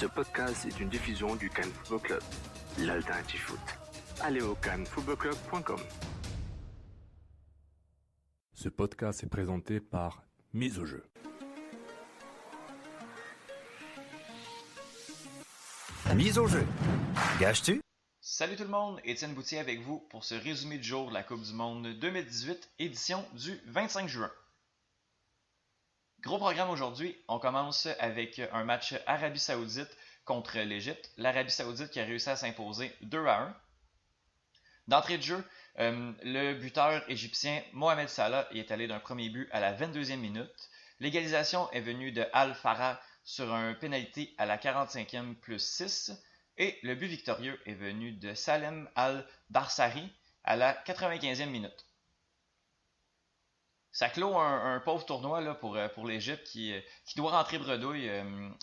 Ce podcast est une diffusion du Cannes Football Club, l'alternative foot. Allez au cannesfootballclub.com. Ce podcast est présenté par Mise au jeu. Mise au jeu. Gages-tu? Salut tout le monde, Étienne Boutier avec vous pour ce résumé du jour de la Coupe du Monde 2018, édition du 25 juin. Gros programme aujourd'hui, on commence avec un match Arabie Saoudite contre l'Égypte. L'Arabie Saoudite qui a réussi à s'imposer 2-1. D'entrée de jeu, le buteur égyptien Mohamed Salah est allé d'un premier but à la 22e minute. L'égalisation est venue de Al Farah sur un pénalty à la 45e plus 6. Et le but victorieux est venu de Salem Al-Darsari à la 95e minute. Ça clôt un pauvre tournoi là, pour l'Égypte qui doit rentrer bredouille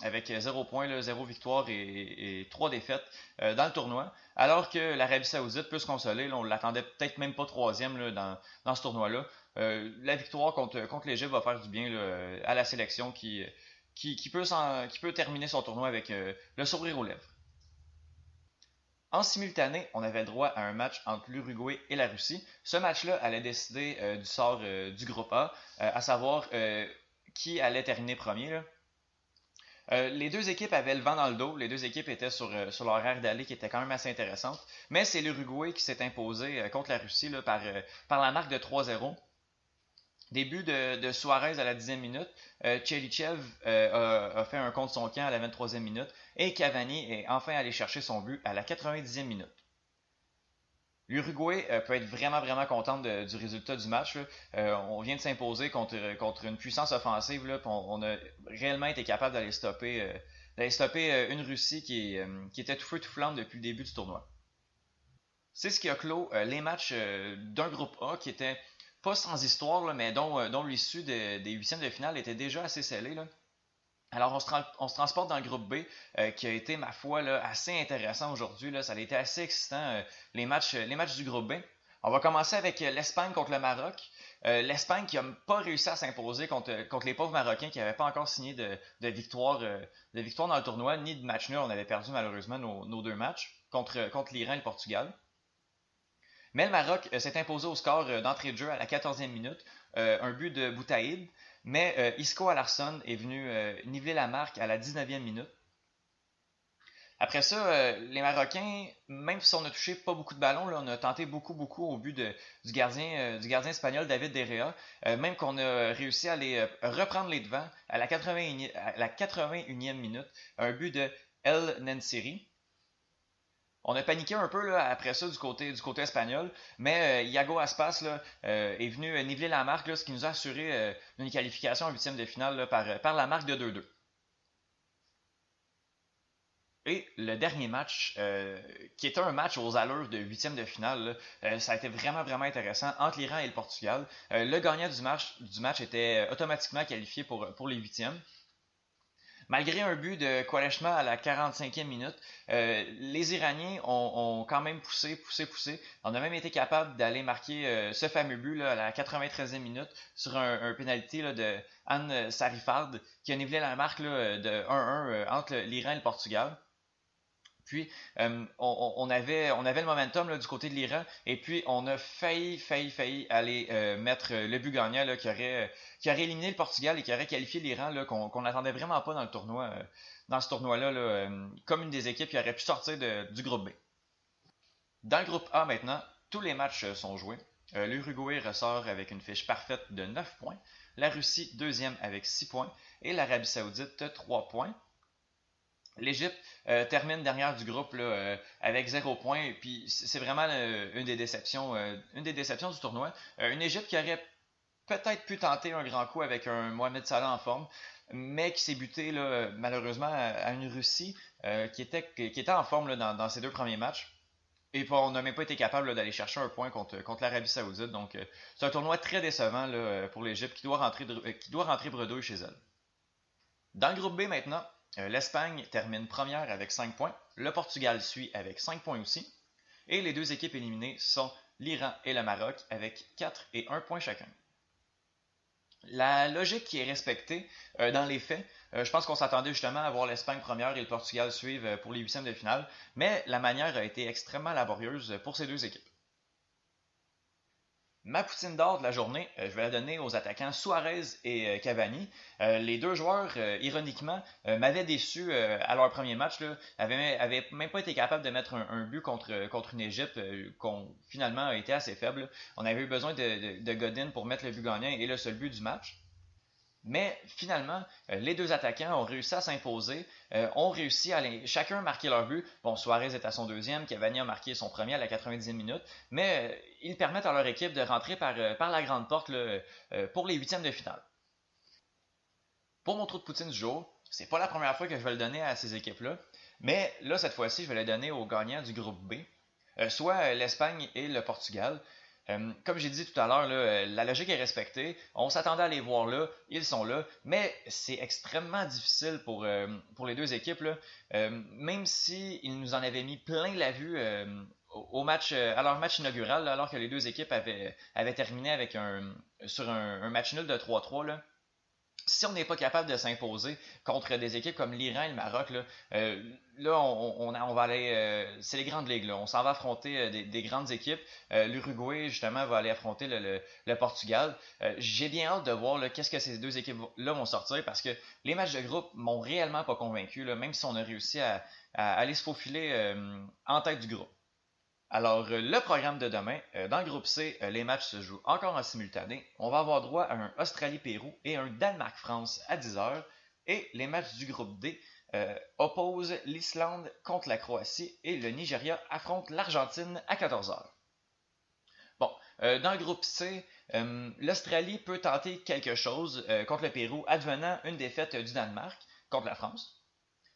avec 0 points, 0 victoire et 3 défaites dans le tournoi. Alors que l'Arabie Saoudite peut se consoler, là, on l'attendait peut-être même pas troisième là, dans ce tournoi-là. La victoire contre l'Égypte va faire du bien là, à la sélection qui peut terminer son tournoi avec le sourire aux lèvres. En simultané, on avait le droit à un match entre l'Uruguay et la Russie. Ce match-là allait décider du sort du groupe A, à savoir qui allait terminer premier. Là. Les deux équipes avaient le vent dans le dos. Les deux équipes étaient sur leur aire d'aller qui était quand même assez intéressante. Mais c'est l'Uruguay qui s'est imposé contre la Russie là, par la marque de 3-0. Début de Suarez à la 10e minute, Chelichev a fait un contre son camp à la 23e minute et Cavani est enfin allé chercher son but à la 90e minute. L'Uruguay peut être vraiment contente du résultat du match. On vient de s'imposer contre une puissance offensive. Là, on a réellement été capable d'aller stopper une Russie qui était tout feu tout flamme depuis le début du tournoi. C'est ce qui a clos les matchs d'un groupe A qui était pas sans histoire, là, mais dont l'issue des huitièmes de finale était déjà assez scellée. Là. Alors, on se transporte dans le groupe B, qui a été, ma foi, là, assez intéressant aujourd'hui. Là. Ça a été assez excitant, les matchs du groupe B. On va commencer avec l'Espagne contre le Maroc. L'Espagne qui n'a pas réussi à s'imposer contre les pauvres Marocains qui n'avaient pas encore signé de victoire dans le tournoi, ni de match nul. On avait perdu malheureusement nos deux matchs contre l'Iran et le Portugal. Mais le Maroc s'est imposé au score d'entrée de jeu à la 14e minute, un but de Boutaïd, mais Isco Alarsson est venu niveler la marque à la 19e minute. Après ça, les Marocains, même si on a touché pas beaucoup de ballons, là, on a tenté beaucoup au but du gardien espagnol David De Gea, même qu'on a réussi à les reprendre les devants à la 81e minute, un but de El Nensiri. On a paniqué un peu là, après ça du côté espagnol, mais Iago Aspas là, est venu niveler la marque, là, ce qui nous a assuré une qualification en huitième de finale là, par la marque de 2-2. Et le dernier match, qui était un match aux allures de huitième de finale, là, ça a été vraiment intéressant entre l'Iran et le Portugal. Le gagnant du match était automatiquement qualifié pour les huitièmes. Malgré un but de Quaresma à la 45e minute, les Iraniens ont quand même poussé. On a même été capable d'aller marquer ce fameux but là, à la 93e minute sur un penalty là, de Anne Sarifard qui a nivelé la marque là, de 1-1 entre l'Iran et le Portugal. Puis, on avait le momentum là, du côté de l'Iran et puis on a failli aller mettre le but gagnant là, qui aurait éliminé le Portugal et qui aurait qualifié l'Iran là, qu'on n'attendait vraiment pas dans le tournoi, dans ce tournoi-là, comme une des équipes qui aurait pu sortir du groupe B. Dans le groupe A maintenant, tous les matchs sont joués. L'Uruguay ressort avec une fiche parfaite de 9 points, la Russie deuxième avec 6 points et l'Arabie Saoudite 3 points. L'Égypte termine dernière du groupe là, avec 0 points, et puis c'est vraiment une des déceptions du tournoi. Une Égypte qui aurait peut-être pu tenter un grand coup avec un Mohamed Salah en forme, mais qui s'est buté là, malheureusement à une Russie qui était en forme là, dans ses deux premiers matchs. Et on n'a même pas été capable là, d'aller chercher un point contre l'Arabie Saoudite. Donc c'est un tournoi très décevant là, pour l'Égypte qui doit rentrer bredouille chez elle. Dans le groupe B maintenant, l'Espagne termine première avec 5 points, le Portugal suit avec 5 points aussi, et les deux équipes éliminées sont l'Iran et le Maroc avec 4 et 1 point chacun. La logique qui est respectée dans les faits, Je pense qu'on s'attendait justement à voir l'Espagne première et le Portugal suivre pour les huitièmes de finale, mais la manière a été extrêmement laborieuse pour ces deux équipes. Ma poutine d'or de la journée, je vais la donner aux attaquants Suarez et Cavani. Les deux joueurs, ironiquement, m'avaient déçu à leur premier match. Avaient même pas été capables de mettre un but contre une Égypte qu'on finalement a été assez faible. On avait eu besoin de Godin pour mettre le but gagnant et le seul but du match. Mais finalement, les deux attaquants ont réussi à s'imposer, ont réussi à chacun marquer leur but. Bon, Suarez est à son deuxième, Cavani a marqué son premier à la 90e minute, mais ils permettent à leur équipe de rentrer par la grande porte pour les huitièmes de finale. Pour mon trou de poutine du jour, c'est pas la première fois que je vais le donner à ces équipes-là, mais là, cette fois-ci, je vais le donner aux gagnants du groupe B, soit l'Espagne et le Portugal. Comme j'ai dit tout à l'heure, la logique est respectée. On s'attendait à les voir là, ils sont là, mais c'est extrêmement difficile pour les deux équipes. Même s'ils nous en avaient mis plein la vue au match, à leur match inaugural, alors que les deux équipes avaient terminé sur un match nul de 3-3. Si on n'est pas capable de s'imposer contre des équipes comme l'Iran et le Maroc, on va aller. C'est les grandes ligues. On s'en va affronter des grandes équipes. L'Uruguay, justement, va aller affronter le Portugal. J'ai bien hâte de voir qu'est-ce que ces deux équipes-là vont sortir parce que les matchs de groupe m'ont réellement pas convaincu, même si on a réussi à aller se faufiler en tête du groupe. Alors, le programme de demain, dans le groupe C, les matchs se jouent encore en simultané. On va avoir droit à un Australie-Pérou et un Danemark-France à 10h. Et les matchs du groupe D opposent l'Islande contre la Croatie et le Nigeria affronte l'Argentine à 14h. Bon, dans le groupe C, l'Australie peut tenter quelque chose contre le Pérou, advenant une défaite du Danemark contre la France.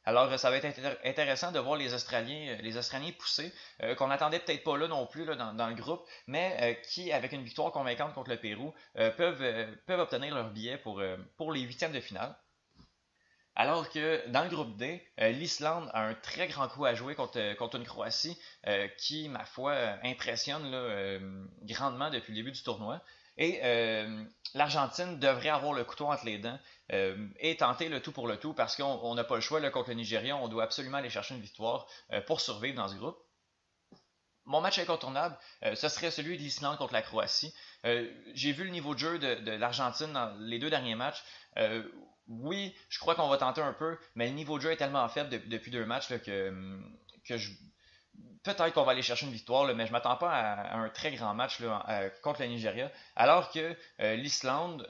Alors, ça va être intéressant de voir les Australiens pousser, qu'on n'attendait peut-être pas là non plus dans le groupe, mais qui, avec une victoire convaincante contre le Pérou, peuvent obtenir leur billet pour les huitièmes de finale. Alors que dans le groupe D, l'Islande a un très grand coup à jouer contre une Croatie qui, ma foi, impressionne grandement depuis le début du tournoi. Et l'Argentine devrait avoir le couteau entre les dents et tenter le tout pour le tout parce qu'on n'a pas le choix contre le Nigeria. On doit absolument aller chercher une victoire pour survivre dans ce groupe. Mon match incontournable, ce serait celui de l'Islande contre la Croatie. J'ai vu le niveau de jeu de l'Argentine dans les deux derniers matchs. Oui, je crois qu'on va tenter un peu, mais le niveau de jeu est tellement faible depuis deux matchs que peut-être qu'on va aller chercher une victoire, mais je ne m'attends pas à un très grand match contre le Nigeria. Alors que l'Islande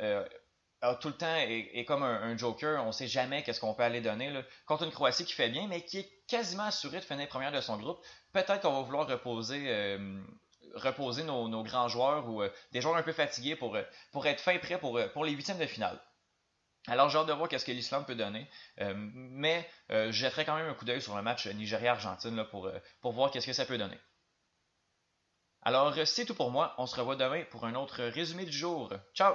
tout le temps est comme un joker. On ne sait jamais qu'est-ce qu'on peut aller donner contre une Croatie qui fait bien, mais qui est quasiment assurée de finir première de son groupe. Peut-être qu'on va vouloir reposer nos grands joueurs ou des joueurs un peu fatigués pour être fin prêts pour les huitièmes de finale. Alors j'ai hâte de voir qu'est-ce que l'Islande peut donner, mais je jetterai quand même un coup d'œil sur le match Nigeria-Argentine pour voir qu'est-ce que ça peut donner. Alors c'est tout pour moi, on se revoit demain pour un autre résumé du jour. Ciao!